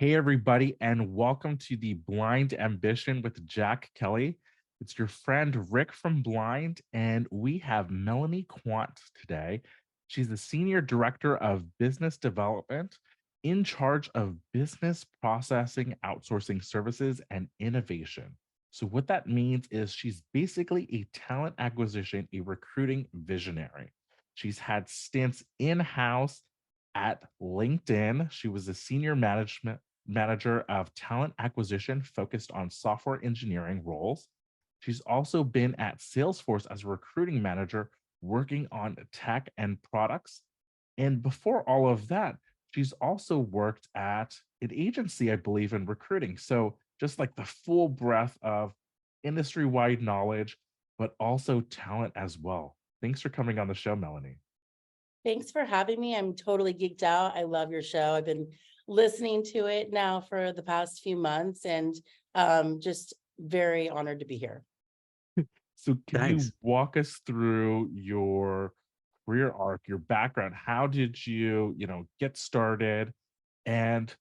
Hey, everybody, and welcome to the Blind Ambition with Jack Kelly. It's your friend Rick from Blind, and we have Melanie Quandt today. She's the Senior Director of Business Development in charge of business processing, outsourcing services, and innovation. So, what that means is she's basically a talent acquisition, a recruiting visionary. She's had stints in house at LinkedIn. She was a senior management manager of talent acquisition focused on software engineering roles. She's also been at Salesforce as a recruiting manager working on tech and products. And before all of that, she's also worked at an agency, I believe, in recruiting. So just like the full breadth of industry wide knowledge, but also talent as well. Thanks for coming on the show, Melanie. Thanks for having me. I'm totally geeked out. I love your show. I've been listening to it now for the past few months and just very honored to be here. So can you Thanks. walk us through your career arc, your background? How did you get started and,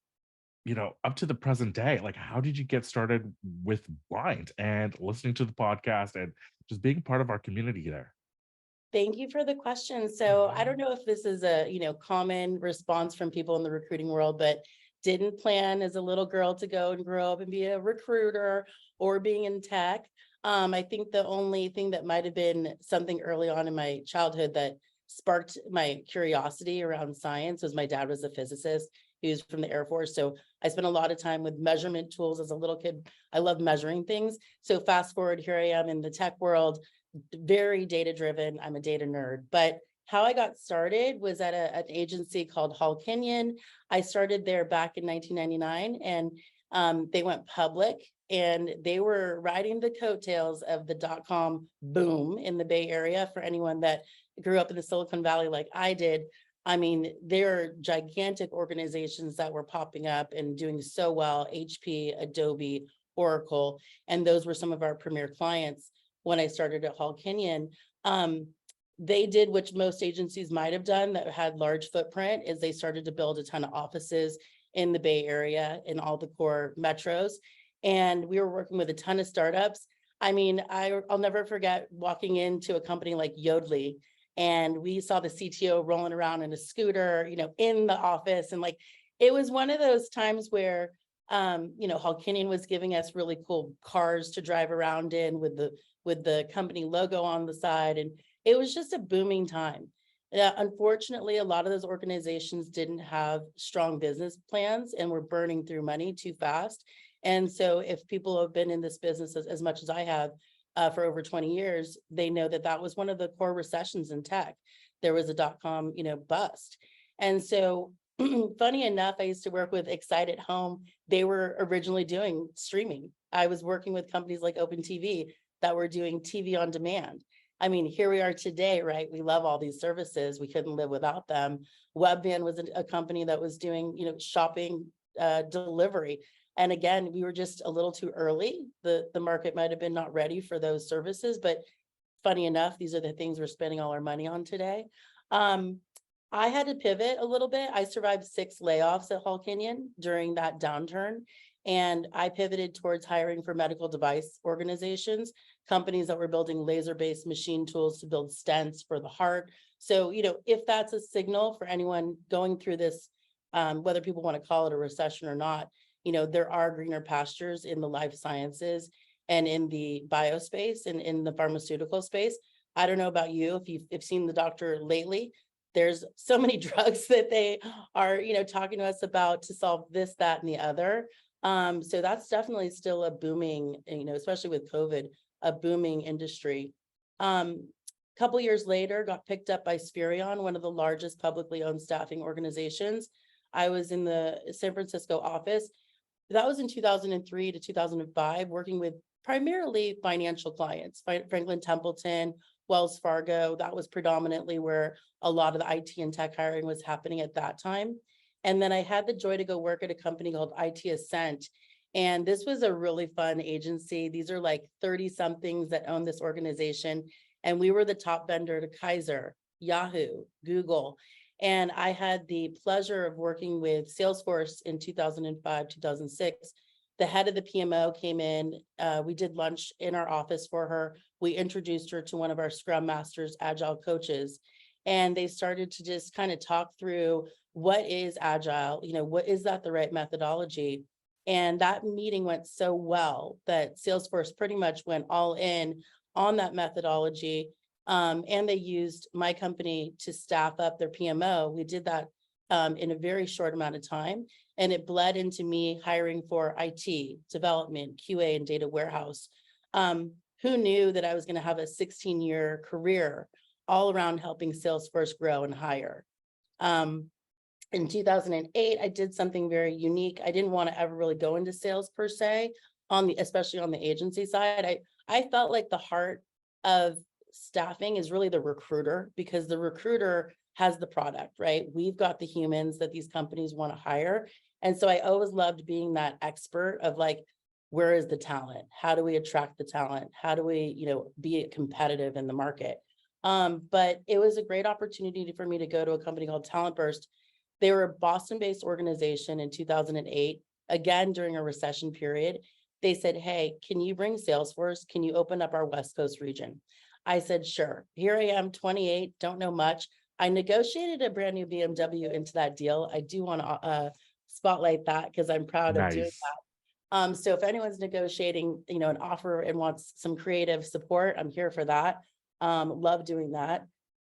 up to the present day, like how did you get started with Blind and listening to the podcast and just being part of our community there? Thank you for the question. So I don't know if this is a, common response from people in the recruiting world, but didn't plan as a little girl to go and grow up and be a recruiter or being in tech. I think the only thing that might have been something early on in my childhood that sparked my curiosity around science was my dad was a physicist. He was from the Air Force. So I spent a lot of time with measurement tools as a little kid. I love measuring things. So fast forward, here I am in the tech world, very data driven. I'm a data nerd, but how I got started was at an agency called Hall Kenyon. I started there back in 1999 and they went public and they were riding the coattails of the dot-com boom in the Bay Area. For anyone that grew up in the Silicon Valley like I did, I mean, there are gigantic organizations that were popping up and doing so well, HP, Adobe, Oracle, and those were some of our premier clients when I started at Hall Kenyon. They did, which most agencies might have done that had large footprint, is they started to build a ton of offices in the Bay Area in all the core metros. And we were working with a ton of startups. I mean, I'll never forget walking into a company like Yodlee, and we saw the CTO rolling around in a scooter, in the office. And like, it was one of those times where Hall Kenyon was giving us really cool cars to drive around in with the company logo on the side. And it was just a booming time. Unfortunately, a lot of those organizations didn't have strong business plans and were burning through money too fast. And so if people have been in this business as much as I have for over 20 years, they know that that was one of the core recessions in tech. There was a dot-com, bust. And so funny enough, I used to work with Excite at Home. They were originally doing streaming. I was working with companies like OpenTV that were doing TV on demand. I mean, here we are today, right? We love all these services. We couldn't live without them. Webvan was a company that was doing, shopping delivery. And again, we were just a little too early. The market might have been not ready for those services, but funny enough, these are the things we're spending all our money on today. I had to pivot a little bit. I survived 6 layoffs at Hall Kenyon during that downturn. And I pivoted towards hiring for medical device organizations, companies that were building laser-based machine tools to build stents for the heart. So, if that's a signal for anyone going through this, whether people want to call it a recession or not, there are greener pastures in the life sciences and in the biospace and in the pharmaceutical space. I don't know about you, if you've seen the doctor lately, there's so many drugs that they are, talking to us about to solve this, that, and the other. So that's definitely still a booming, especially with COVID, a booming industry. Couple years later, got picked up by Spherion, one of the largest publicly owned staffing organizations. I was in the San Francisco office. That was in 2003 to 2005, working with primarily financial clients, Franklin Templeton, Wells Fargo. That was predominantly where a lot of the IT and tech hiring was happening at that time. And then I had the joy to go work at a company called IT Ascent. And this was a really fun agency. These are like 30 somethings that own this organization. And we were the top vendor to Kaiser, Yahoo, Google. And I had the pleasure of working with Salesforce in 2005, 2006. The head of the PMO came in. We did lunch in our office for her. We introduced her to one of our Scrum Masters, Agile coaches, and they started to just kind of talk through what is Agile, what is that the right methodology? And that meeting went so well that Salesforce pretty much went all in on that methodology. And they used my company to staff up their PMO. We did that in a very short amount of time. And it bled into me hiring for IT, development, QA, and data warehouse. Who knew that I was going to have a 16-year career all around helping Salesforce grow and hire? In 2008, I did something very unique. I didn't want to ever really go into sales per se, especially on the agency side. I felt like the heart of staffing is really the recruiter, because the recruiter has the product, right? We've got the humans that these companies want to hire. And so I always loved being that expert of like, where is the talent? How do we attract the talent? How do we, be competitive in the market? But it was a great opportunity for me to go to a company called Talent Burst. They were a Boston-based organization in 2008, again, during a recession period. They said, hey, can you bring Salesforce? Can you open up our West Coast region? I said, sure. Here I am, 28, don't know much. I negotiated a brand new BMW into that deal. I do want to spotlight that because I'm proud of doing Nice. that. So if anyone's negotiating, an offer and wants some creative support, I'm here for that. Love doing that.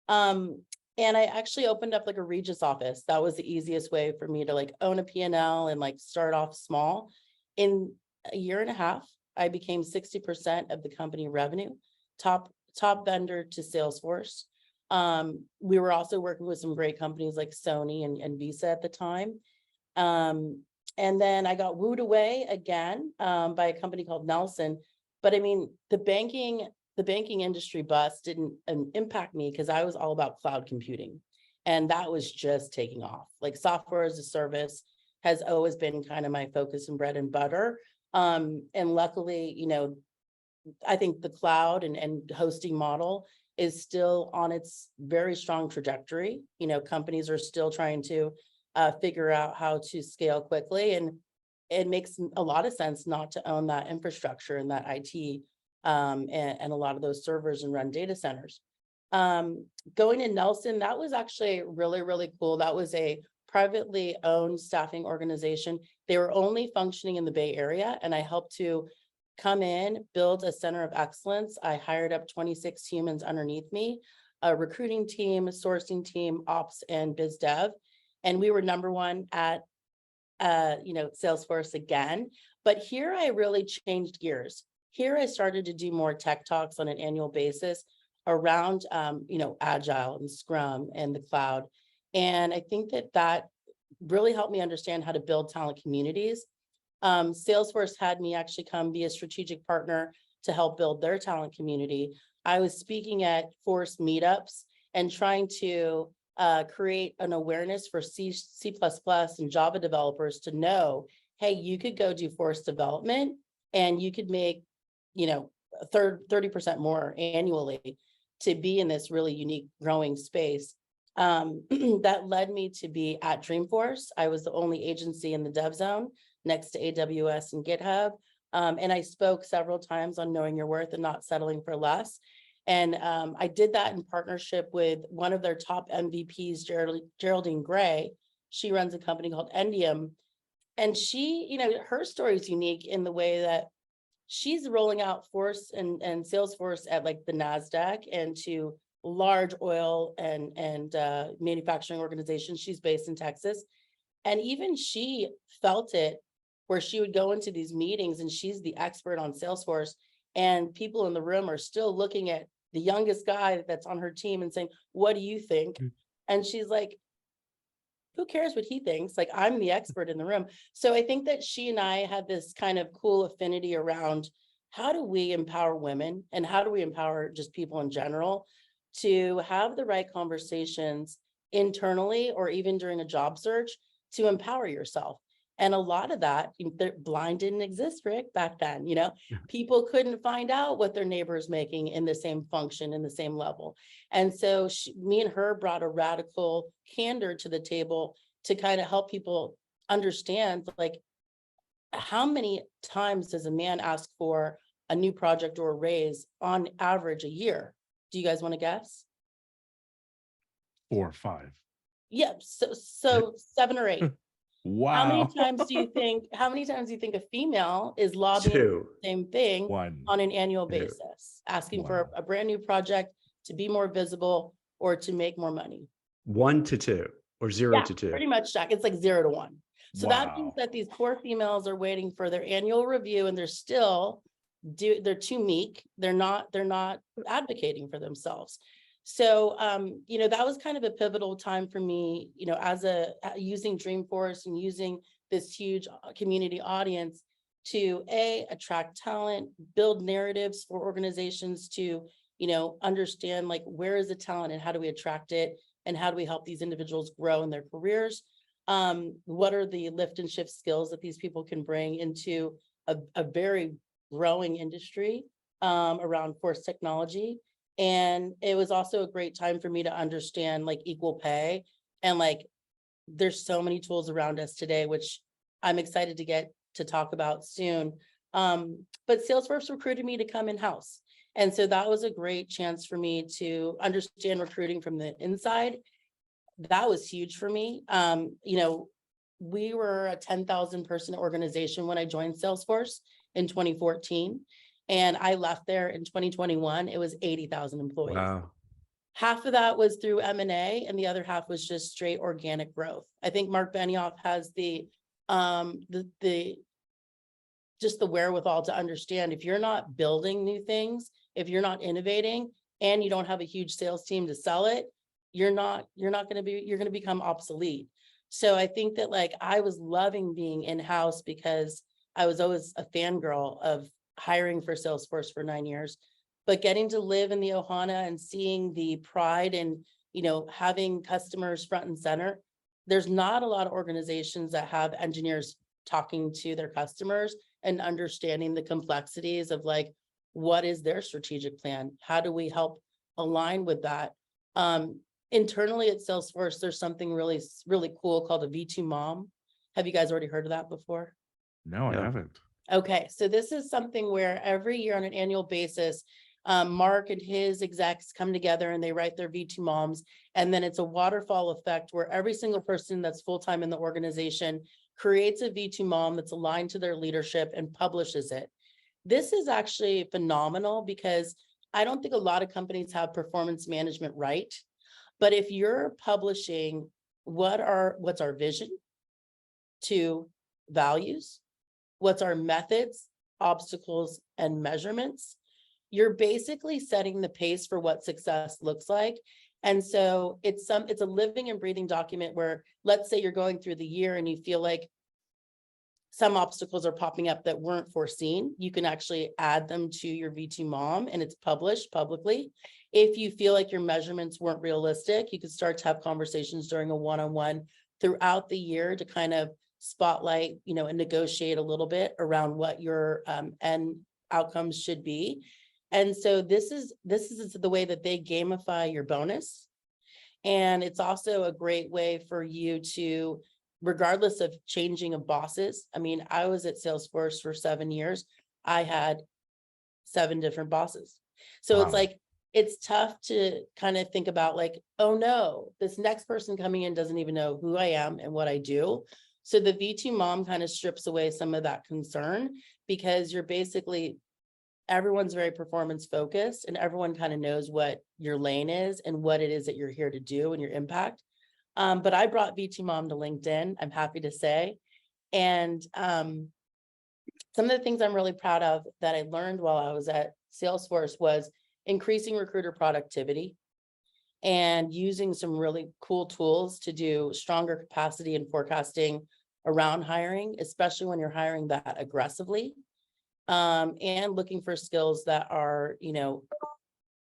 And I actually opened up like a Regis office. That was the easiest way for me to like own a P&L and like start off small. In a year and a half, I became 60% of the company revenue, top vendor to Salesforce. We were also working with some great companies like Sony and Visa at the time. And then I got wooed away again by a company called Nelson. But I mean, the banking industry bust didn't impact me because I was all about cloud computing. And that was just taking off. Like software as a service has always been kind of my focus and bread and butter. And luckily, I think the cloud and hosting model is still on its very strong trajectory. Companies are still trying to figure out how to scale quickly. And it makes a lot of sense not to own that infrastructure and that IT and a lot of those servers and run data centers. Going to Nelson, that was actually really, really cool. That was a privately owned staffing organization. They were only functioning in the Bay Area, and I helped to come in, build a center of excellence. I hired up 26 humans underneath me, a recruiting team, a sourcing team, ops, and biz dev. And we were number one at Salesforce again. But here I really changed gears. Here I started to do more tech talks on an annual basis around, Agile and Scrum and the cloud. And I think that really helped me understand how to build talent communities. Salesforce had me actually come be a strategic partner to help build their talent community. I was speaking at Force meetups and trying to create an awareness for C++ and Java developers to know, hey, you could go do Force development and you could make, 30% more annually to be in this really unique growing space. That led me to be at Dreamforce. I was the only agency in the dev zone next to AWS and GitHub. And I spoke several times on knowing your worth and not settling for less. And I did that in partnership with one of their top MVPs, Geraldine Gray. She runs a company called Endium. And she, her story is unique in the way that she's rolling out Force and Salesforce at like the NASDAQ and to large oil and manufacturing organizations. She's based in Texas. And even she felt it where she would go into these meetings and she's the expert on Salesforce. And people in the room are still looking at the youngest guy that's on her team and saying, what do you think? Mm. And she's like, who cares what he thinks? Like, I'm the expert in the room. So I think that she and I had this kind of cool affinity around how do we empower women and how do we empower just people in general to have the right conversations internally or even during a job search to empower yourself. And a lot of that, blind didn't exist, Rick, back then, people couldn't find out what their neighbor is making in the same function, in the same level. And so me and her brought a radical candor to the table to kind of help people understand, like, how many times does a man ask for a new project or a raise on average a year? Do you guys want to guess? 4 or 5. Yep. So 7 or 8. How many Wow. times do you think a female is lobbying Two. the same thing 1. on an annual Two. basis, asking Wow. for a brand new project to be more visible or to make more money? 1 to 2 or 0 Yeah, to 2. pretty much, Jack. It's like 0 to 1. So that means Wow. that these poor females are waiting for their annual review and they're too meek. They're not advocating for themselves. So, that was kind of a pivotal time for me, as using Dreamforce and using this huge community audience to attract talent, build narratives for organizations to, understand, like, where is the talent and how do we attract it? And how do we help these individuals grow in their careers? What are the lift and shift skills that these people can bring into a very growing industry around force technology? And it was also a great time for me to understand, like, equal pay. And, like, there's so many tools around us today, which I'm excited to get to talk about soon. But Salesforce recruited me to come in-house. And so that was a great chance for me to understand recruiting from the inside. That was huge for me. We were a 10,000 person organization when I joined Salesforce in 2014. And I left there in 2021. It was 80,000 employees. Wow. Half of that was through M&A and the other half was just straight organic growth. I think Mark Benioff has just the wherewithal to understand, if you're not building new things, if you're not innovating and you don't have a huge sales team to sell it, you're going to become obsolete. So I think that, like, I was loving being in-house because I was always a fangirl of hiring for Salesforce for 9 years, but getting to live in the Ohana and seeing the pride and, having customers front and center. There's not a lot of organizations that have engineers talking to their customers and understanding the complexities of, like, what is their strategic plan? How do we help align with that? Internally at Salesforce, there's something really, really cool called a V2 Mom. Have you guys already heard of that before? No, I No. haven't. Okay, so this is something where every year on an annual basis, Mark and his execs come together and they write their V2 moms. And then it's a waterfall effect where every single person that's full-time in the organization creates a V2 mom that's aligned to their leadership and publishes it. This is actually phenomenal because I don't think a lot of companies have performance management right. But if you're publishing what's our vision, 2 values, what's our methods, obstacles, and measurements, you're basically setting the pace for what success looks like. And so it's a living and breathing document where, let's say you're going through the year and you feel like some obstacles are popping up that weren't foreseen, you can actually add them to your V2 mom and it's published publicly. If you feel like your measurements weren't realistic, you could start to have conversations during a one-on-one throughout the year to kind of spotlight, and negotiate a little bit around what your end outcomes should be. And so this is the way that they gamify your bonus. And it's also a great way for you to, regardless of changing of bosses. I mean, I was at Salesforce for 7 years. I had 7 different bosses. So Wow. it's like, it's tough to kind of think about, like, oh no, this next person coming in doesn't even know who I am and what I do. So the V2 mom kind of strips away some of that concern because you're basically, everyone's very performance focused and everyone kind of knows what your lane is and what it is that you're here to do and your impact. But I brought V2 Mom to LinkedIn, I'm happy to say. And some of the things I'm really proud of that I learned while I was at Salesforce was increasing recruiter productivity and using some really cool tools to do stronger capacity and forecasting around hiring, especially when you're hiring that aggressively. And looking for skills that are,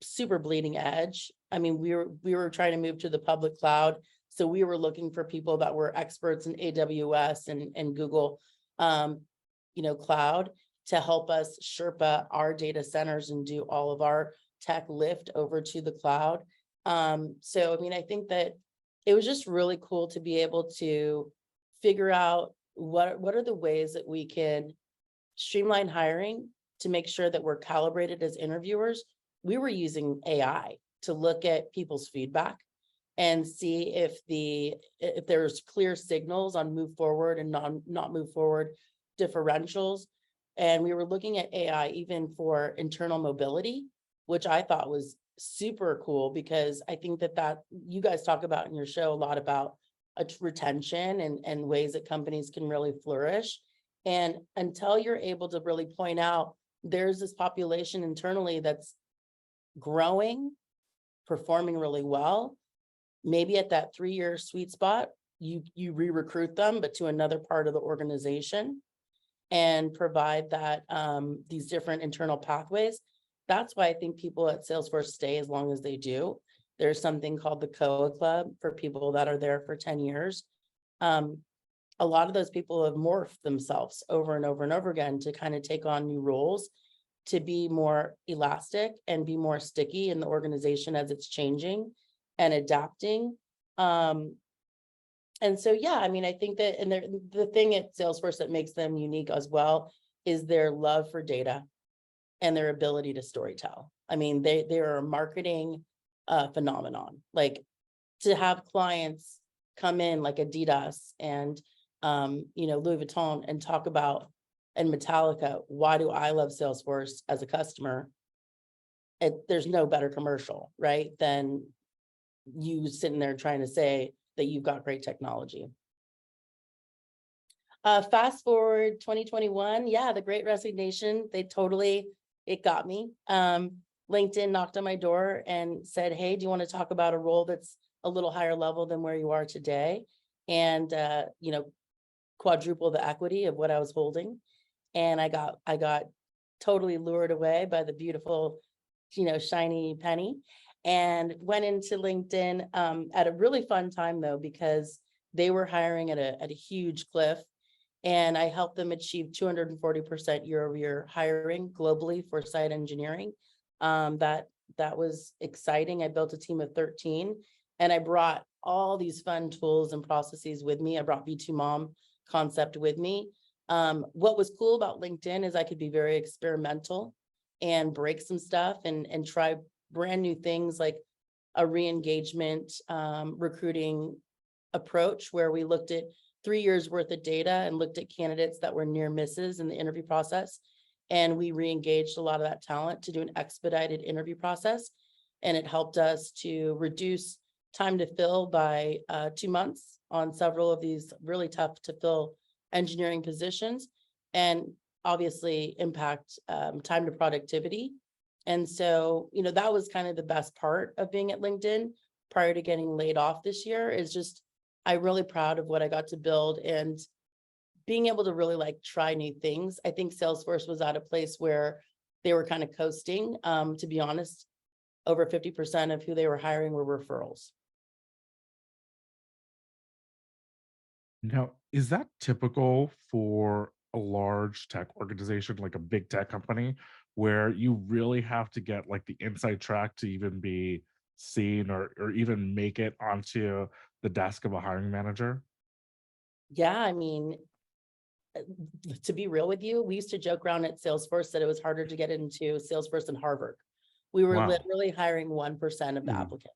super bleeding edge. I mean, we were trying to move to the public cloud. So we were looking for people that were experts in AWS and Google, cloud, to help us Sherpa our data centers and do all of our tech lift over to the cloud. So, I mean, I think that it was just really cool to be able to figure out what are the ways that we can streamline hiring to make sure that we're calibrated as interviewers. We were using AI to look at people's feedback and see if there's clear signals on move forward and not move forward differentials. And we were looking at AI even for internal mobility, which I thought was super cool, because I think that you guys talk about in your show a lot about retention and ways that companies can really flourish. And until you're able to really point out there's this population internally that's growing, performing really well, maybe at that 3-year sweet spot, you re-recruit them, but to another part of the organization, and provide that these different internal pathways. That's why I think people at Salesforce stay as long as they do. There's something called the COA Club for people that are there for 10 years. A lot of those people have morphed themselves over and over and over again to kind of take on new roles, to be more elastic and be more sticky in the organization as it's changing and adapting. And so, yeah, I mean, I think that, and the thing at Salesforce that makes them unique as well is their love for data and their ability to storytell. I mean, they are a marketing phenomenon. Like, to have clients come in like Adidas and Louis Vuitton and talk about, and Metallica, why do I love Salesforce as a customer? There's no better commercial, right, than you sitting there trying to say that you've got great technology. Fast forward 2021, yeah, the Great Resignation, it got me. LinkedIn knocked on my door and said, hey, do you want to talk about a role that's a little higher level than where you are today? And, quadruple the equity of what I was holding. And I got totally lured away by the beautiful, shiny penny, and went into LinkedIn at a really fun time, though, because they were hiring at a huge cliff. And I helped them achieve 240% year-over-year hiring globally for site engineering. That was exciting. I built a team of 13, and I brought all these fun tools and processes with me. I brought V2 Mom concept with me. What was cool about LinkedIn is I could be very experimental and break some stuff and try brand new things, like a re-engagement recruiting approach, where we looked at 3 years worth of data and looked at candidates that were near misses in the interview process. And we re-engaged a lot of that talent to do an expedited interview process. And it helped us to reduce time to fill by 2 months on several of these really tough to fill engineering positions, and obviously impact time to productivity. And so, that was kind of the best part of being at LinkedIn prior to getting laid off this year, is just, I'm really proud of what I got to build and being able to really try new things. I think Salesforce was at a place where they were kind of coasting. To be honest, over 50% of who they were hiring were referrals. Now, is that typical for a large tech organization, like a big tech company, where you really have to get the inside track to even be seen or even make it onto the desk of a hiring manager? Yeah, I mean, to be real with you, we used to joke around at Salesforce that it was harder to get into Salesforce than Harvard. We were Wow. literally hiring 1% of the applicants.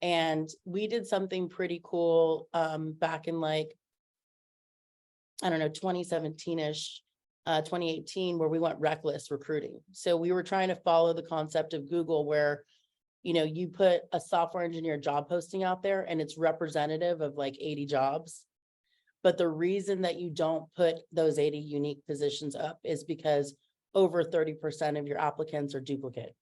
And we did something pretty cool back in 2017-ish, 2018, where we went reckless recruiting. So we were trying to follow the concept of Google, where, you put a software engineer job posting out there and it's representative of 80 jobs. But the reason that you don't put those 80 unique positions up is because over 30% of your applicants are duplicate.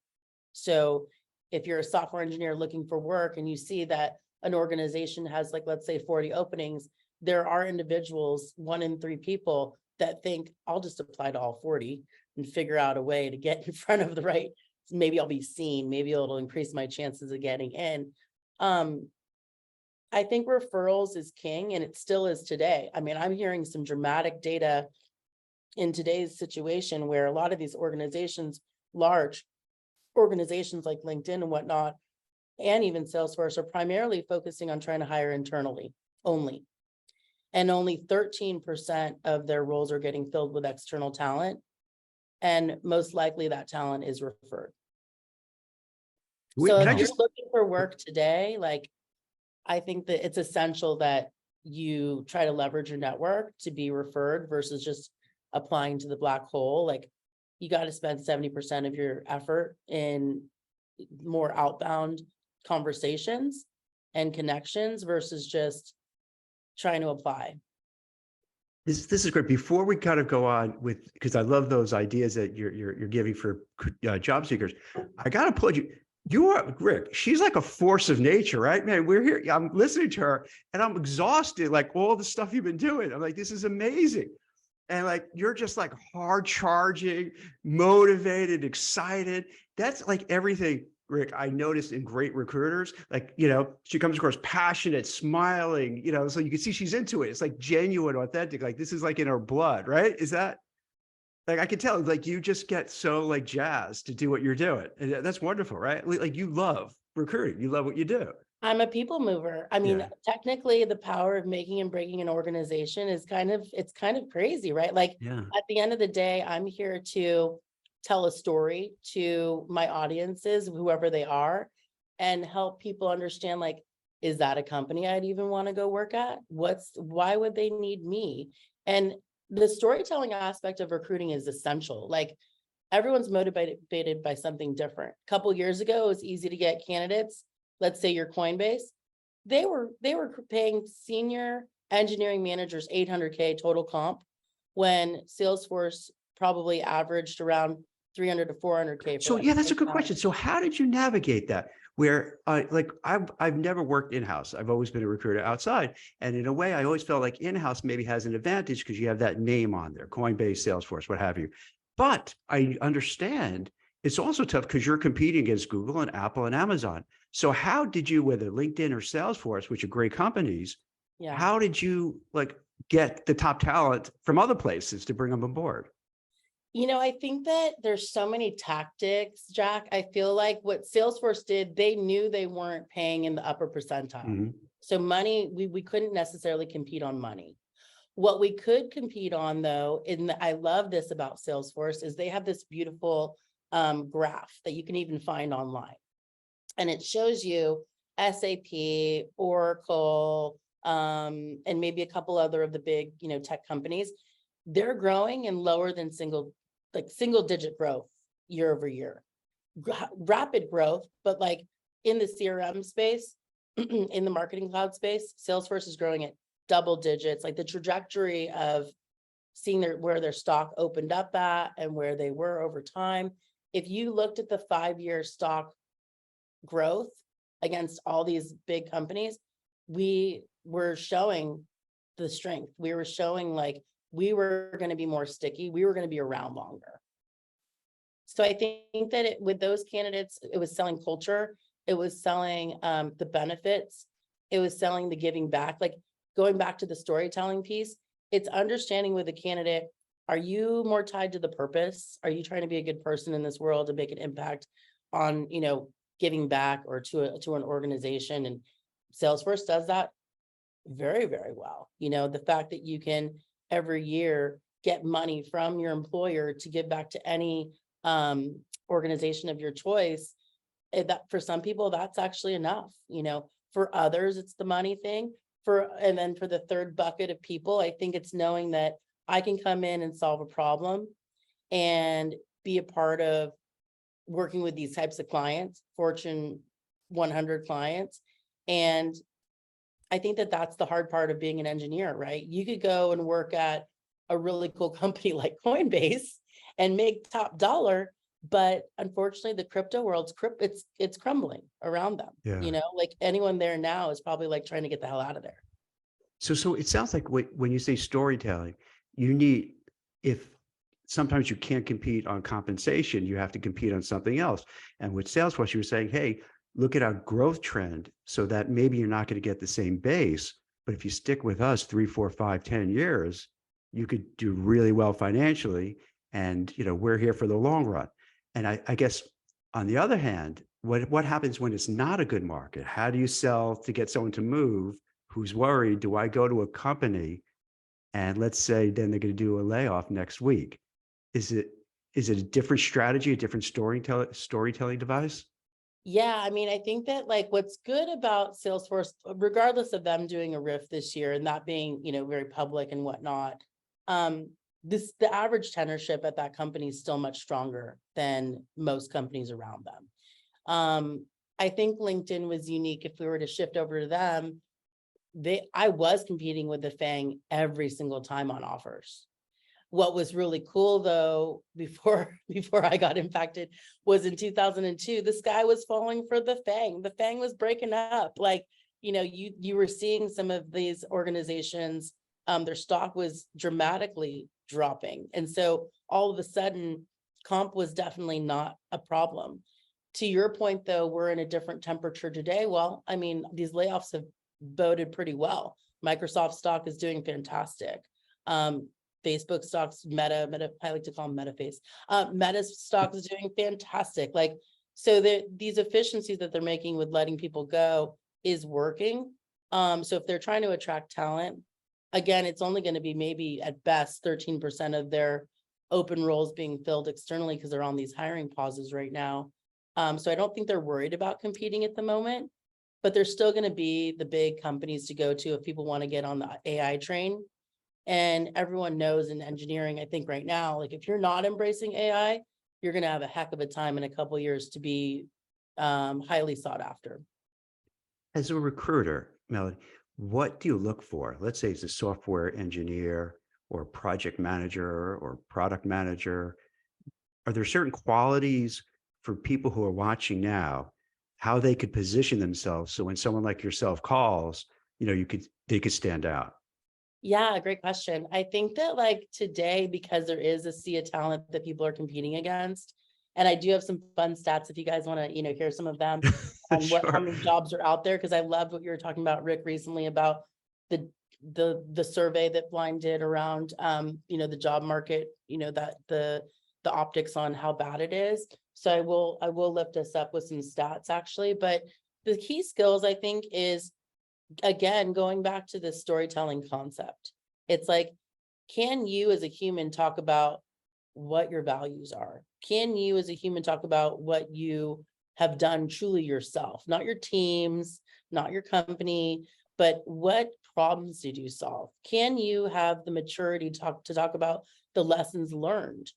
So if you're a software engineer looking for work and you see that an organization has let's say 40 openings, there are individuals, 1 in 3 people, that think I'll just apply to all 40 and figure out a way to get in front of the right. Maybe I'll be seen, maybe it'll increase my chances of getting in. I think referrals is king, and it still is today. I mean, I'm hearing some dramatic data in today's situation where a lot of these organizations, large organizations like LinkedIn and whatnot, and even Salesforce, are primarily focusing on trying to hire internally only. And only 13% of their roles are getting filled with external talent. And most likely that talent is referred. Wait, So can if I you're just, looking for work today, like, I think that it's essential that you try to leverage your network to be referred versus just applying to the black hole. Like, you got to spend 70% of your effort in more outbound conversations and connections versus just trying to apply. this is great. Before we kind of go on with, because I love those ideas that you're giving for job seekers, I got to applaud you. You are, Rick, she's like a force of nature, right, man? We're here. I'm listening to her and I'm exhausted, like all the stuff you've been doing. I'm like, this is amazing. And like, you're just like hard charging, motivated, excited. That's like everything, Rick, I noticed in great recruiters. Like, she comes across passionate, smiling, so you can see she's into it. It's like genuine, authentic. Like this is like in her blood, right? Is that, like, I can tell, like, you just get so like jazzed to do what you're doing. And that's wonderful, right? Like you love recruiting. You love what you do. I'm a people mover. I mean, Yeah. technically the power of making and breaking an organization is it's kind of crazy, right? Like, Yeah. at the end of the day, I'm here to tell a story to my audiences, whoever they are, and help people understand, like, is that a company I'd even want to go work at? Why would they need me? And the storytelling aspect of recruiting is essential. Like, everyone's motivated by something different. A couple years ago, it was easy to get candidates. Let's say you're Coinbase. They were paying senior engineering managers 800K total comp, when Salesforce probably averaged around 300 to 400K for So that yeah, that's a same good talent. question. So how did you navigate that? Where like I've never worked in-house. I've always been a recruiter outside. And in a way, I always felt like in-house maybe has an advantage because you have that name on there, Coinbase, Salesforce, what have you. But I understand it's also tough because you're competing against Google and Apple and Amazon. So how did you, whether LinkedIn or Salesforce, which are great companies, Yeah. how did you like get the top talent from other places to bring them on board? I think that there's so many tactics, Jack. I feel like what Salesforce did, they knew they weren't paying in the upper percentile. Mhm. So money, we couldn't necessarily compete on money. What we could compete on, though, and I love this about Salesforce, is they have this beautiful graph that you can even find online. And it shows you SAP, Oracle, and maybe a couple other of the big, tech companies. They're growing in lower than single digit growth year over year. Rapid growth, but like in the CRM space, in the marketing cloud space, Salesforce is growing at double digits. Like, the trajectory of seeing where their stock opened up at and where they were over time. If you looked at the 5-year stock growth against all these big companies, we were showing the strength. We were showing, like, we were going to be more sticky. We were going to be around longer. So I think that with those candidates, it was selling culture. It was selling the benefits. It was selling the giving back. Like, going back to the storytelling piece, it's understanding with a candidate, are you more tied to the purpose? Are you trying to be a good person in this world to make an impact on, giving back or to an organization? And Salesforce does that very, very well. The fact that you can every year get money from your employer to give back to any organization of your choice, that for some people, that's actually enough. For others, it's the money thing. And then for the third bucket of people, I think it's knowing that I can come in and solve a problem and be a part of working with these types of clients, Fortune 100 clients. And I think that that's the hard part of being an engineer, right? You could go and work at a really cool company like Coinbase and make top dollar, but unfortunately the crypto world's it's crumbling around them. Yeah. Like, anyone there now is probably like trying to get the hell out of there. So it sounds like when you say storytelling, you need, if sometimes you can't compete on compensation, you have to compete on something else. And with Salesforce, you were saying, hey, look at our growth trend so that maybe you're not going to get the same base, but if you stick with us 3, 4, 5, 10 years, you could do really well financially. And, we're here for the long run. And I guess on the other hand, what happens when it's not a good market? How do you sell to get someone to move who's worried? Do I go to a company and let's say then they're going to do a layoff next week? Is it a different strategy, a different storytelling device? Yeah, I mean, I think that like what's good about Salesforce, regardless of them doing a riff this year and that being, very public and whatnot, the average tenureship at that company is still much stronger than most companies around them. I think LinkedIn was unique. If we were to shift over to them, I was competing with the FANG every single time on offers. What was really cool though, before I got impacted, was in 2002, the sky was falling for the FANG. The FANG was breaking up. Like, you were seeing some of these organizations, their stock was dramatically dropping. And so all of a sudden, comp was definitely not a problem. To your point though, we're in a different temperature today. Well, I mean, these layoffs have boded pretty well. Microsoft stock is doing fantastic. Facebook stocks, Meta, I like to call them MetaFace. Meta's stock is doing fantastic. Like, so these efficiencies that they're making with letting people go is working. So if they're trying to attract talent, again, it's only going to be maybe at best 13% of their open roles being filled externally because they're on these hiring pauses right now. So I don't think they're worried about competing at the moment, but there's still going to be the big companies to go to if people want to get on the AI train. And everyone knows in engineering, I think right now, like if you're not embracing AI, you're going to have a heck of a time in a couple of years to be highly sought after. As a recruiter, Melanie, what do you look for? Let's say it's a software engineer or project manager or product manager. Are there certain qualities for people who are watching now, how they could position themselves so when someone like yourself calls, they could stand out? Yeah, great question. I think that like today, because there is a sea of talent that people are competing against, and I do have some fun stats if you guys want to, hear some of them on how Sure. many jobs are out there. Because I loved what you were talking about, Rick, recently about the survey that Blind did around the job market, that the optics on how bad it is. So I will lift us up with some stats actually, but the key skills I think is, again, going back to the storytelling concept, it's like, can you as a human talk about what your values are? Can you as a human talk about what you have done truly yourself, not your teams, not your company, but what problems did you solve? Can you have the maturity to talk about the lessons learned?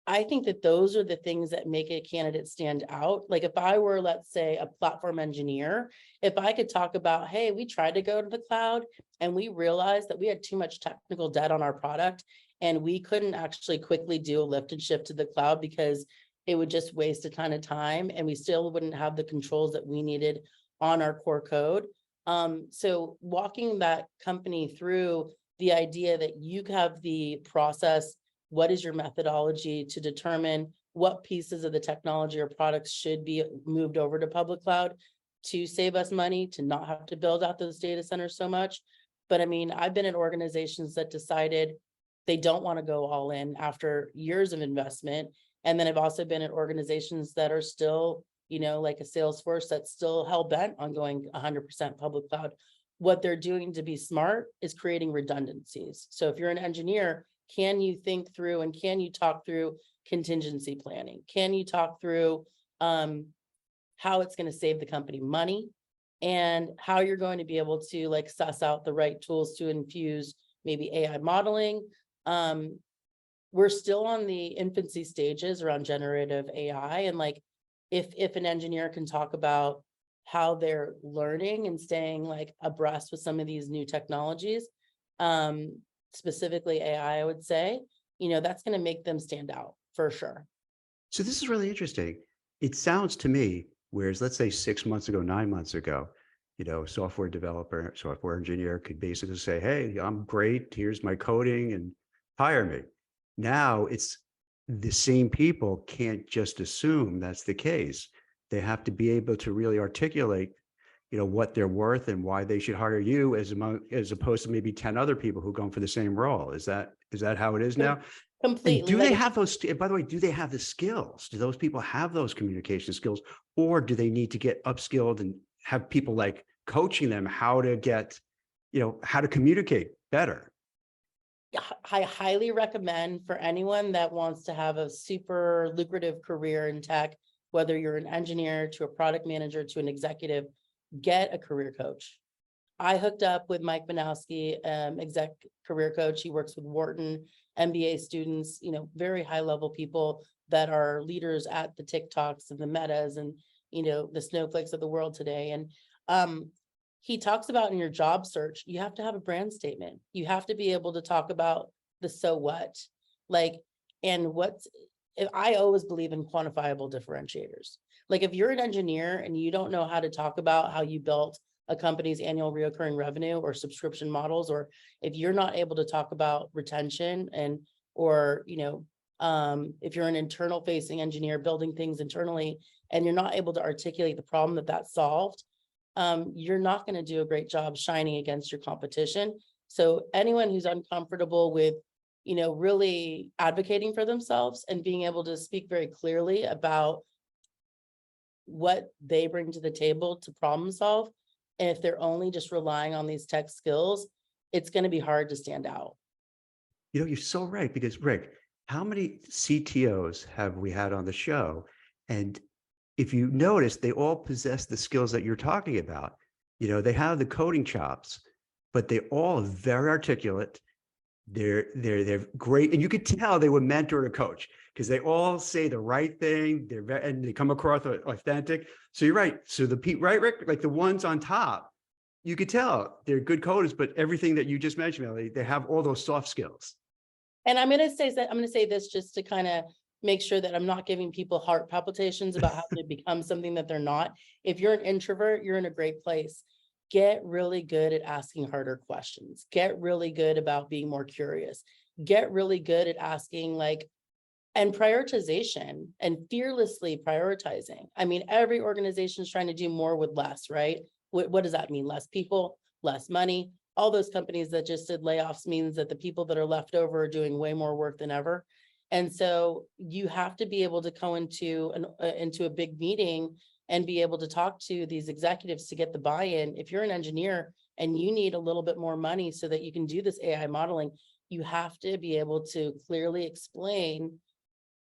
I think that those are the things that make a candidate stand out. Like if I were, let's say, a platform engineer, if I could talk about, hey, we tried to go to the cloud and we realized that we had too much technical debt on our product and we couldn't actually quickly do a lift and shift to the cloud because it would just waste a ton of time and we still wouldn't have the controls that we needed on our core code. So walking that company through the idea that you have the process, what is your methodology to determine what pieces of the technology or products should be moved over to public cloud to save us money, to not have to build out those data centers so much. But I mean, I've been in organizations that decided they don't want to go all in after years of investment. And then I've also been in organizations that are still, like a Salesforce that's still hell bent on going 100% public cloud. What they're doing to be smart is creating redundancies. So if you're an engineer, can you think through and can you talk through contingency planning? Can you talk through how it's going to save the company money and how you're going to be able to like suss out the right tools to infuse maybe AI modeling? We're still on the infancy stages around generative AI. And like, if an engineer can talk about how they're learning and staying like abreast with some of these new technologies, specifically AI, I would say, that's going to make them stand out for sure. So this is really interesting. It sounds to me, whereas let's say 6 months ago, 9 months ago, software developer, software engineer could basically say, hey, I'm great. Here's my coding and hire me. Now it's the same people can't just assume that's the case. They have to be able to really articulate, what they're worth and why they should hire you as opposed to maybe 10 other people who are going for the same role. Is that how it is now? And Completely. do they Like, have those, by the way, do they have the skills? Do those people have those communication skills, or do they need to get upskilled and have people like coaching them how to get, how to communicate better? I highly recommend for anyone that wants to have a super lucrative career in tech, whether you're an engineer to a product manager to an executive, get a career coach. I hooked up with Mike Banowski, exec career coach. He works with Wharton, MBA students, very high level people that are leaders at the TikToks and the Metas and, the Snowflakes of the world today. And he talks about in your job search, you have to have a brand statement. You have to be able to talk about the so what, I always believe in quantifiable differentiators. Like if you're an engineer and you don't know how to talk about how you built a company's annual recurring revenue or subscription models, or if you're not able to talk about retention or if you're an internal facing engineer building things internally and you're not able to articulate the problem that solved, you're not going to do a great job shining against your competition. So anyone who's uncomfortable with, really advocating for themselves and being able to speak very clearly about what they bring to the table to problem solve, and if they're only just relying on these tech skills, it's going to be hard to stand out. You're so right, because Rick, how many CTOs have we had on the show? And if you notice, they all possess the skills that you're talking about. They have the coding chops, but they all are very articulate. They're great. And you could tell they were mentored or coached because they all say the right thing. And they come across authentic. So you're right. So right, Rick, like the ones on top, you could tell they're good coders, but everything that you just mentioned, Melanie, they have all those soft skills. And I'm going to say this just to kind of make sure that I'm not giving people heart palpitations about how to become something that they're not. If you're an introvert, you're in a great place. Get really good at asking harder questions. Get really good about being more curious. Get really good at asking and prioritization and fearlessly prioritizing. I mean, every organization is trying to do more with less, right? What does that mean? Less people, less money. All those companies that just did layoffs means that the people that are left over are doing way more work than ever. And so you have to be able to go into a big meeting and be able to talk to these executives to get the buy-in. If you're an engineer and you need a little bit more money so that you can do this AI modeling, you have to be able to clearly explain,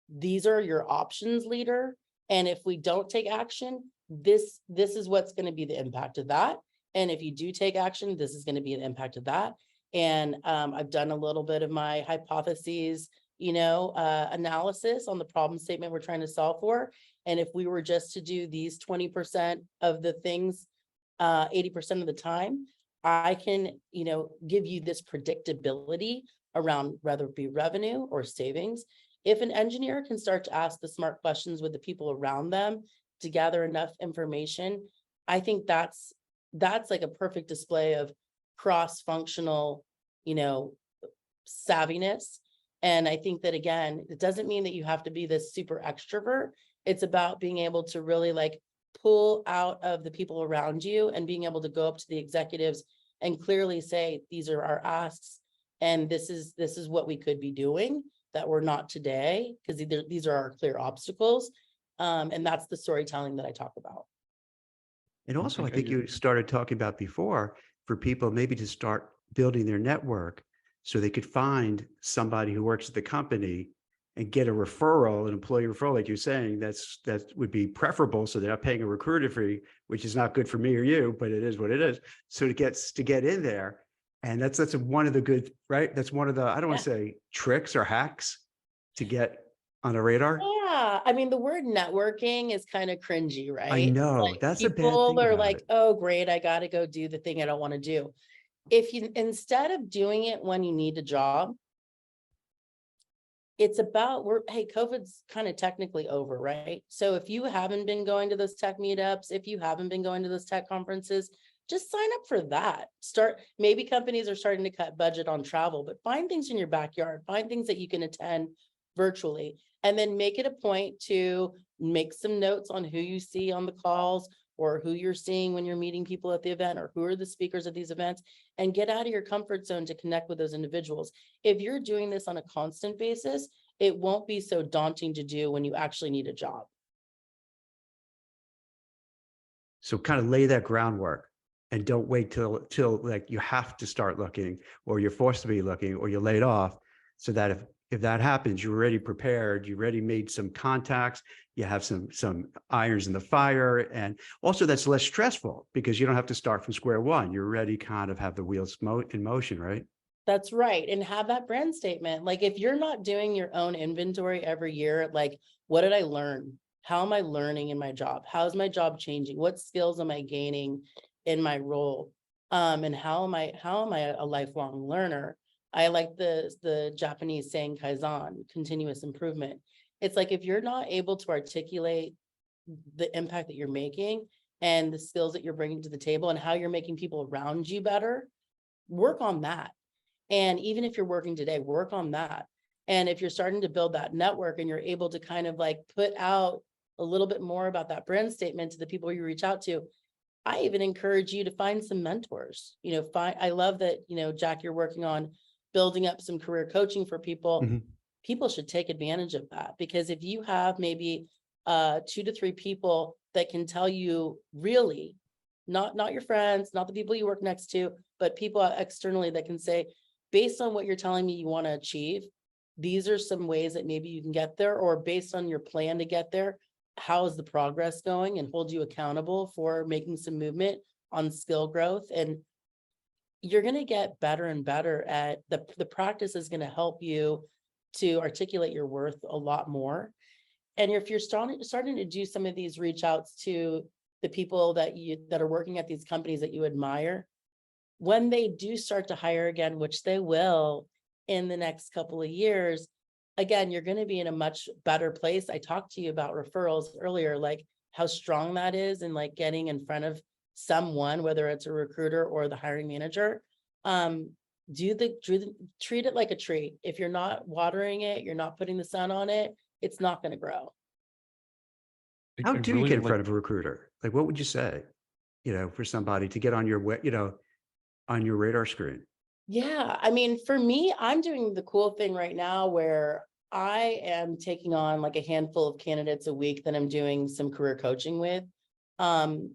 these are your options, leader. And if we don't take action, this is what's going to be the impact of that. And if you do take action, this is going to be an impact of that. And I've done a little bit of my hypotheses, analysis on the problem statement we're trying to solve for. And if we were just to do these 20% of the things, 80% of the time, I can, give you this predictability around whether it be revenue or savings. If an engineer can start to ask the smart questions with the people around them to gather enough information, I think that's like a perfect display of cross-functional, savviness. And I think that, again, it doesn't mean that you have to be this super extrovert. It's about being able to really pull out of the people around you and being able to go up to the executives and clearly say, these are our asks. And this is what we could be doing that we're not today, because these are our clear obstacles. And that's the storytelling that I talk about. And also, I think you started talking about before, for people maybe to start building their network so they could find somebody who works at the company and get a referral, an employee referral, like you're saying, that would be preferable. So they're not paying a recruiter fee, which is not good for me or you, but it is what it is. So to get in there. And that's one of the good, right? That's one of the, I don't want to say tricks or hacks to get on a radar. Yeah. I mean, the word networking is kind of cringy, right? I know, that's a bad thing People are about like, it. oh, great, I got to go do the thing I don't want to do. If you, instead of doing it when you need a job, it's about, hey, COVID's kind of technically over, right? So if you haven't been going to those tech meetups, if you haven't been going to those tech conferences, just sign up for that. Maybe companies are starting to cut budget on travel, but find things in your backyard, find things that you can attend virtually. And then make it a point to make some notes on who you see on the calls, or who you're seeing when you're meeting people at the event, or who are the speakers at these events, and get out of your comfort zone to connect with those individuals. If you're doing this on a constant basis, it won't be so daunting to do when you actually need a job. So kind of lay that groundwork and don't wait till like you have to start looking, or you're forced to be looking, or you're laid off, so that if that happens, you're already prepared, you already made some contacts, you have some irons in the fire, and also that's less stressful because you don't have to start from square one. You're already kind of have the wheels in motion, right? That's right. And have that brand statement. Like, if you're not doing your own inventory every year, like, what did I learn? How am I learning in my job? How's my job changing? What skills am I gaining in my role? And how am I a lifelong learner? I like the Japanese saying Kaizen, continuous improvement. It's like, if you're not able to articulate the impact that you're making and the skills that you're bringing to the table and how you're making people around you better, work on that. And even if you're working today, work on that. And if you're starting to build that network and you're able to kind of like put out a little bit more about that brand statement to the people you reach out to, I even encourage you to find some mentors. I love that, Jack, you're working on building up some career coaching for people. Mhm. People should take advantage of that, because if you have maybe 2 to 3 people that can tell you, really, not your friends, not the people you work next to, but people externally that can say, based on what you're telling me you want to achieve, these are some ways that maybe you can get there, or based on your plan to get there, how is the progress going, and hold you accountable for making some movement on skill growth. And you're going to get better and better at the practice is going to help you to articulate your worth a lot more. And if you're starting to do some of these reach outs to the people that are working at these companies that you admire, when they do start to hire again, which they will in the next couple of years, again, you're going to be in a much better place. I talked to you about referrals earlier, like how strong that is, and like getting in front of someone, whether it's a recruiter or the hiring manager. Treat it like a tree. If you're not watering it, you're not putting the sun on it, it's not going to grow. How I do you really get in like. front of a recruiter? Like, what would you say, for somebody to get on your on your radar screen? Yeah, I mean, for me, I'm doing the cool thing right now where I am taking on like a handful of candidates a week that I'm doing some career coaching with. Um,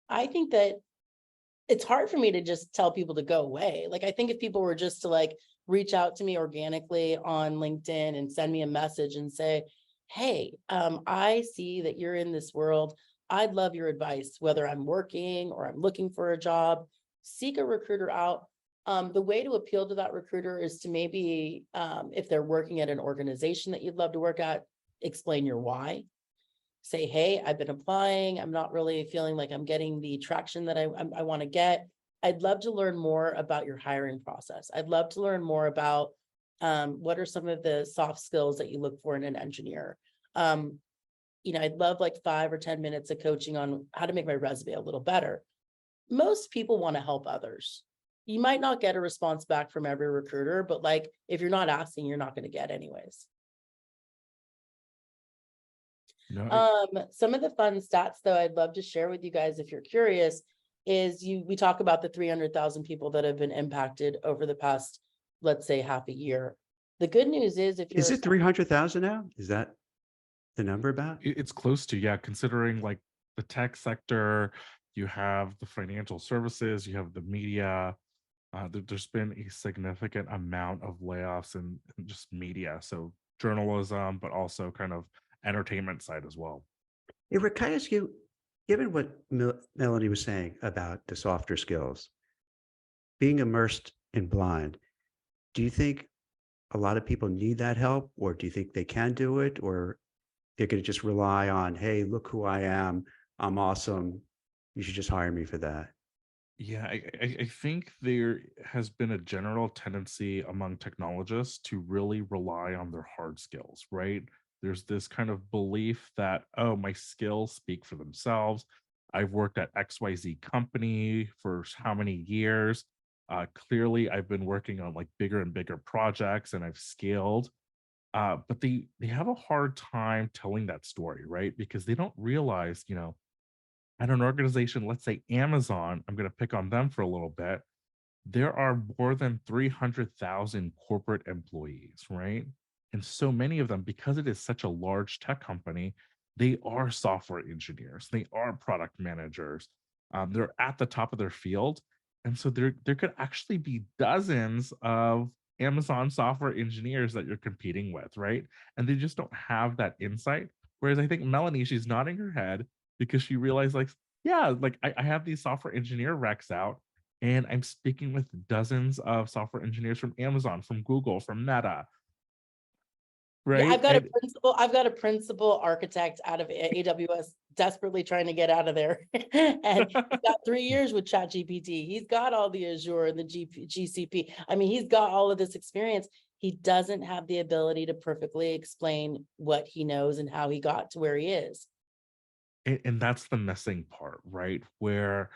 I think that it's hard for me to just tell people to go away. Like, I think if people were just to like reach out to me organically on LinkedIn and send me a message and say, hey, I see that you're in this world. I'd love your advice, whether I'm working or I'm looking for a job. Seek a recruiter out. The way to appeal to that recruiter is to maybe, if they're working at an organization that you'd love to work at, explain your why. Say, hey, I've been applying. I'm not really feeling like I'm getting the traction that I want to get. I'd love to learn more about your hiring process. I'd love to learn more about what are some of the soft skills that you look for in an engineer. I'd love like 5 or 10 minutes of coaching on how to make my resume a little better. Most people want to help others. You might not get a response back from every recruiter, but like, if you're not asking, you're not going to get anyways. No, Some of the fun stats though, I'd love to share with you guys if you're curious, is we talk about the 300,000 people that have been impacted over the past, let's say, half a year. The good news is, if Is you're it 300,000 now? Is that the number about? it's close to, yeah, considering like the tech sector, you have the financial services, you have the media. There's been a significant amount of layoffs in just media, so journalism, but also kind of entertainment side as well. Hey, Rick, can I ask you, given what Melanie was saying about the softer skills, being immersed in blind, do you think a lot of people need that help, or do you think they can do it, or they're going to just rely on, hey, look who I am, I'm awesome, you should just hire me for that? Yeah, I think there has been a general tendency among technologists to really rely on their hard skills, right? There's this kind of belief that, oh, my skills speak for themselves. I've worked at XYZ company for how many years? Clearly, I've been working on like bigger and bigger projects and I've scaled. But they have a hard time telling that story, right? Because they don't realize, at an organization, let's say Amazon, I'm going to pick on them for a little bit. There are more than 300,000 corporate employees, right? And so many of them, because it is such a large tech company, they are software engineers, they are product managers, they're at the top of their field. And so there could actually be dozens of Amazon software engineers that you're competing with, right? And they just don't have that insight. Whereas I think Melanie, she's nodding her head because she realized, like, yeah, like I have these software engineer recs out and I'm speaking with dozens of software engineers from Amazon, from Google, from Meta, Yeah, right? And I've got a principal architect out of AWS desperately trying to get out of there. And he's got 3 years with ChatGPT. He's got all the Azure and the GCP. I mean, he's got all of this experience. He doesn't have the ability to perfectly explain what he knows and how he got to where he is. and that's the missing part, right? Where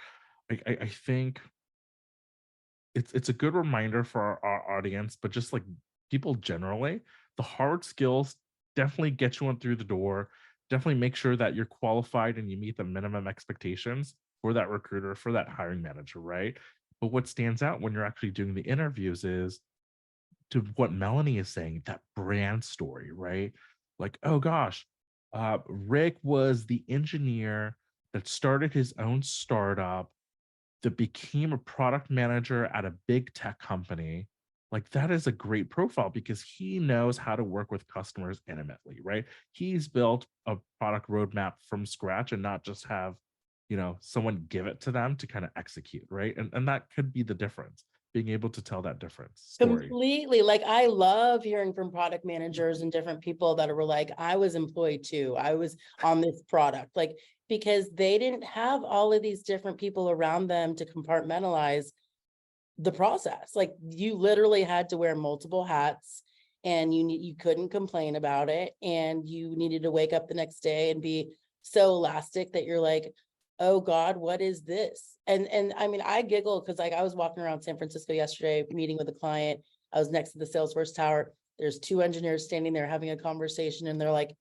I think it's a good reminder for our audience, but just like people generally, the hard skills definitely get you on through the door. Definitely make sure that you're qualified and you meet the minimum expectations for that recruiter, for that hiring manager, right? But what stands out when you're actually doing the interviews is to what Melanie is saying, that brand story, right? Like, oh gosh, Rick was the engineer that started his own startup that became a product manager at a big tech company. Like that is a great profile because he knows how to work with customers intimately, right? He's built a product roadmap from scratch and not just have, someone give it to them to kind of execute, right? And that could be the difference, being able to tell that difference story. Completely. Like I love hearing from product managers and different people that were like, I was employed too. I was on this product, like, because they didn't have all of these different people around them to compartmentalize the process. Like you literally had to wear multiple hats and you couldn't complain about it. And you needed to wake up the next day and be so elastic that you're like, oh God, what is this? And I mean, I giggle because like I was walking around San Francisco yesterday, meeting with a client. I was next to the Salesforce tower. There's two engineers standing there having a conversation, and they're like,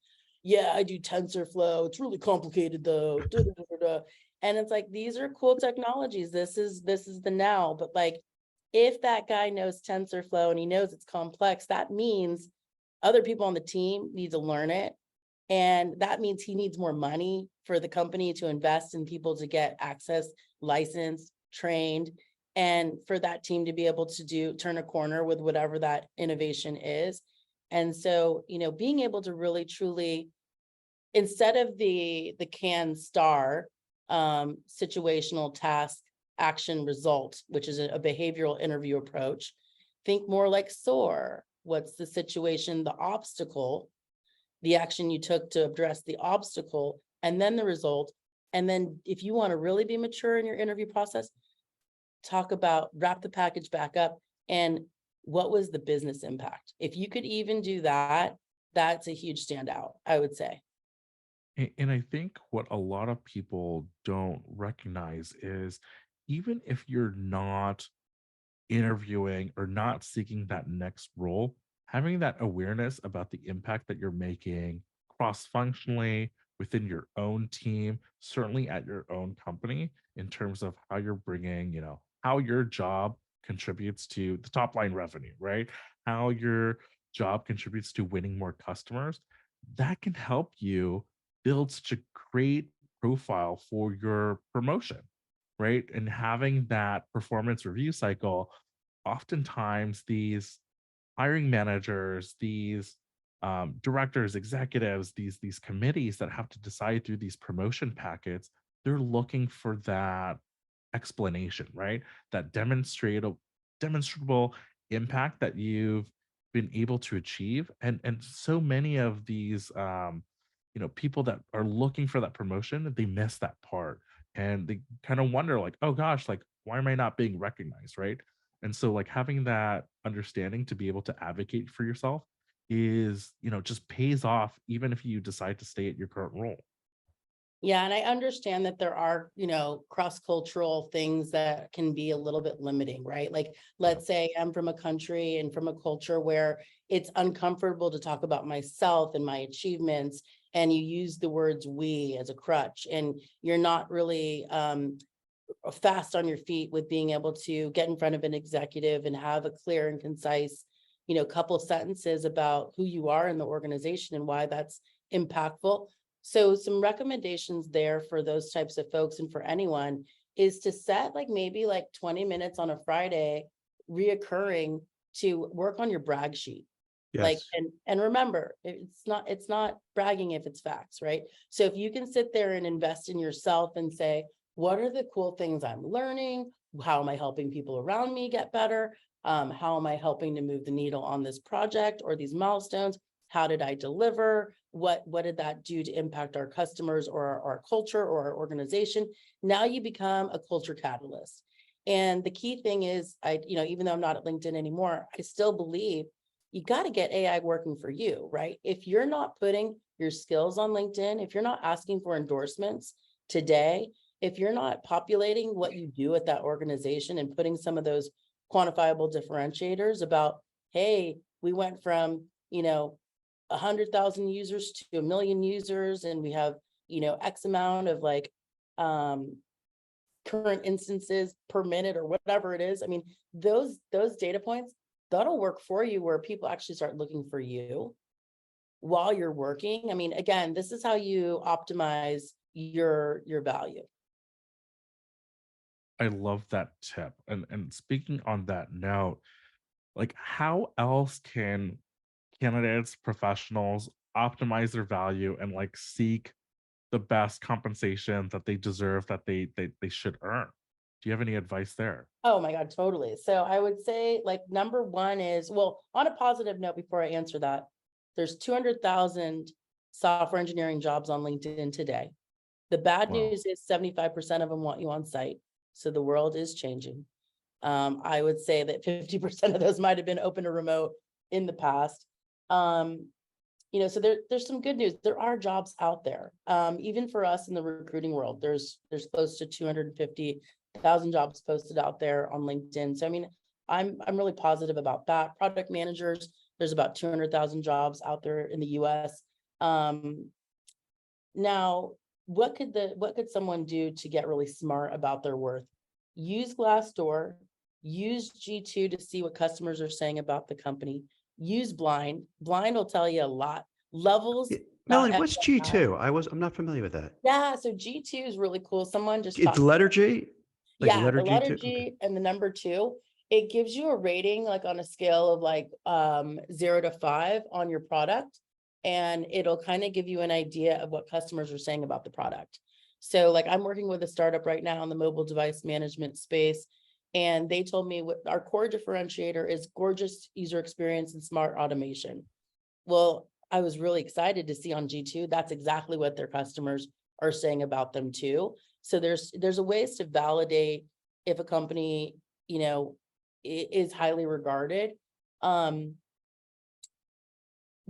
yeah, I do TensorFlow. It's really complicated though. Da, da, da, da, da. And it's like, these are cool technologies. This is the now. But like, if that guy knows TensorFlow and he knows it's complex, that means other people on the team need to learn it. And that means he needs more money for the company to invest in people to get access, licensed, trained, and for that team to be able to turn a corner with whatever that innovation is. And so, being able to really truly, instead of the CAN STAR, situational task action result, which is a behavioral interview approach, think more like SOAR. What's the situation, the obstacle, the action you took to address the obstacle, and then the result. And then if you want to really be mature in your interview process, talk about, wrap the package back up, and what was the business impact? If you could even do that, that's a huge standout, I would say. And I think what a lot of people don't recognize is even if you're not interviewing or not seeking that next role, having that awareness about the impact that you're making cross functionally within your own team, certainly at your own company, in terms of how you're bringing, how your job contributes to the top line revenue, right? How your job contributes to winning more customers, that can help you build such a great profile for your promotion, right? And having that performance review cycle, oftentimes these hiring managers, these directors, executives, these committees that have to decide through these promotion packets, they're looking for that explanation, right? That demonstrable impact that you've been able to achieve. And so many of these people that are looking for that promotion, they miss that part. And they kind of wonder, like, oh gosh, like, why am I not being recognized? Right. And so like having that understanding to be able to advocate for yourself is, just pays off even if you decide to stay at your current role. Yeah, and I understand that there are, cross-cultural things that can be a little bit limiting, right? Like, let's say I'm from a country and from a culture where it's uncomfortable to talk about myself and my achievements, and you use the words we as a crutch, and you're not really fast on your feet with being able to get in front of an executive and have a clear and concise, couple of sentences about who you are in the organization and why that's impactful. So some recommendations there for those types of folks and for anyone is to set like maybe like 20 minutes on a Friday reoccurring to work on your brag sheet. Like, Yes. and remember, it's not bragging if it's facts, right? So if you can sit there and invest in yourself and say, what are the cool things I'm learning? How am I helping people around me get better? How am I helping to move the needle on this project or these milestones? How did I deliver? What did that do to impact our customers or our culture or our organization? Now you become a culture catalyst. And the key thing is, even though I'm not at LinkedIn anymore, I still believe you got to get AI working for you, right? If you're not putting your skills on LinkedIn, if you're not asking for endorsements today, if you're not populating what you do at that organization and putting some of those quantifiable differentiators about, hey, we went from, 100,000 users to 1 million users, and we have, X amount of like current instances per minute or whatever it is. I mean, those data points, that'll work for you where people actually start looking for you while you're working. I mean, again, this is how you optimize your value. I love that tip. And speaking on that note, like how else can candidates, professionals optimize their value and like seek the best compensation that they deserve, that they should earn? Do you have any advice there? Oh my God, totally. So I would say like number one is, well, on a positive note, before I answer that, there's 200,000 software engineering jobs on LinkedIn today. The bad Wow. news is 75% of them want you on site. So the world is changing. I would say that 50% of those might have been open to remote in the past. So there's some good news. There are jobs out there. Even for us in the recruiting world, there's close to 250,000 jobs posted out there on LinkedIn. So I mean, I'm really positive about that. Product managers, there's about 200,000 jobs out there in the US. Now, what could someone do to get really smart about their worth? Use Glassdoor, use G2 to see what customers are saying about the company. Use Blind. Blind will tell you a lot. Levels. Melanie, what's G2? I'm not familiar with that. Yeah, so G2 is really cool. Someone just It's talked. letter G? Like Yeah, letter the letter G2? Okay. G and the number 2. It gives you a rating like on a scale of like 0 to 5 on your product. And it'll kind of give you an idea of what customers are saying about the product. So like I'm working with a startup right now in the mobile device management space. And they told me what our core differentiator is: gorgeous user experience and smart automation. Well, I was really excited to see on G2, that's exactly what their customers are saying about them too. So there's a ways to validate if a company, is highly regarded.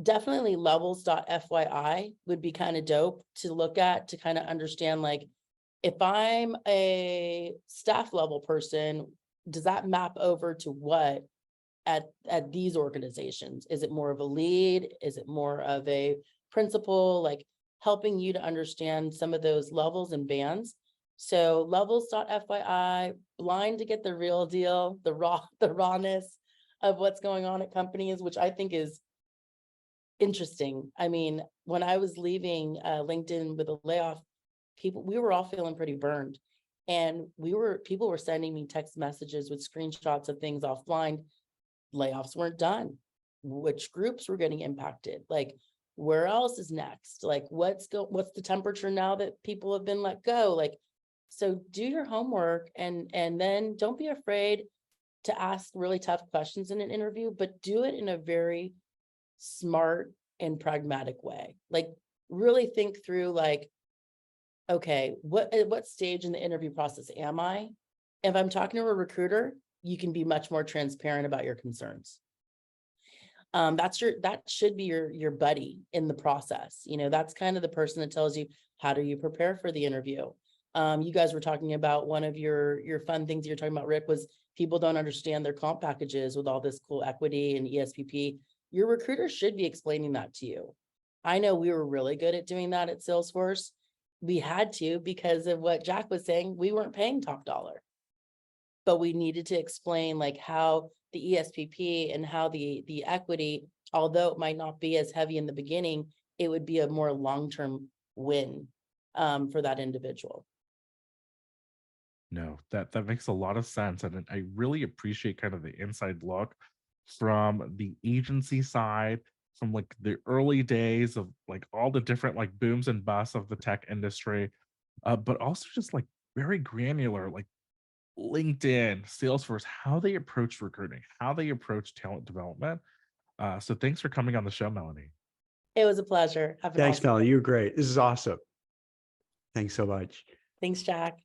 Definitely levels.fyi would be kind of dope to look at, to kind of understand, like, if I'm a staff level person, does that map over to what at these organizations? Is it more of a lead? Is it more of a principal? Like helping you to understand some of those levels and bands. So levels.fyi, Blind to get the real deal, the rawness of what's going on at companies, which I think is interesting. I mean, when I was leaving LinkedIn with a layoff, we were all feeling pretty burned. And people were sending me text messages with screenshots of things offline. Layoffs weren't done. Which groups were getting impacted? Like, where else is next? Like, what's the temperature now that people have been let go? Like, so do your homework and then don't be afraid to ask really tough questions in an interview, but do it in a very smart and pragmatic way. Like, really think through, like, okay, at what stage in the interview process am I? If I'm talking to a recruiter, you can be much more transparent about your concerns. That should be your buddy in the process. That's kind of the person that tells you, How do you prepare for the interview? You guys were talking about one of your fun things you're talking about, Rick, was people don't understand their comp packages with all this cool equity and ESPP. Your recruiter should be explaining that to you. I know we were really good at doing that at Salesforce. We had to because of what Jack was saying. We weren't paying top dollar, but we needed to explain like how the ESPP and how the equity, although it might not be as heavy in the beginning, it would be a more long-term win for that individual. No, that makes a lot of sense. And I really appreciate kind of the inside look from the agency side, from like the early days of like all the different like booms and busts of the tech industry, but also just like very granular, like LinkedIn, Salesforce, how they approach recruiting, how they approach talent development. So thanks for coming on the show, Melanie. It was a pleasure. Have an Thanks, awesome Melanie. day. You're great. This is awesome. Thanks so much. Thanks, Jack.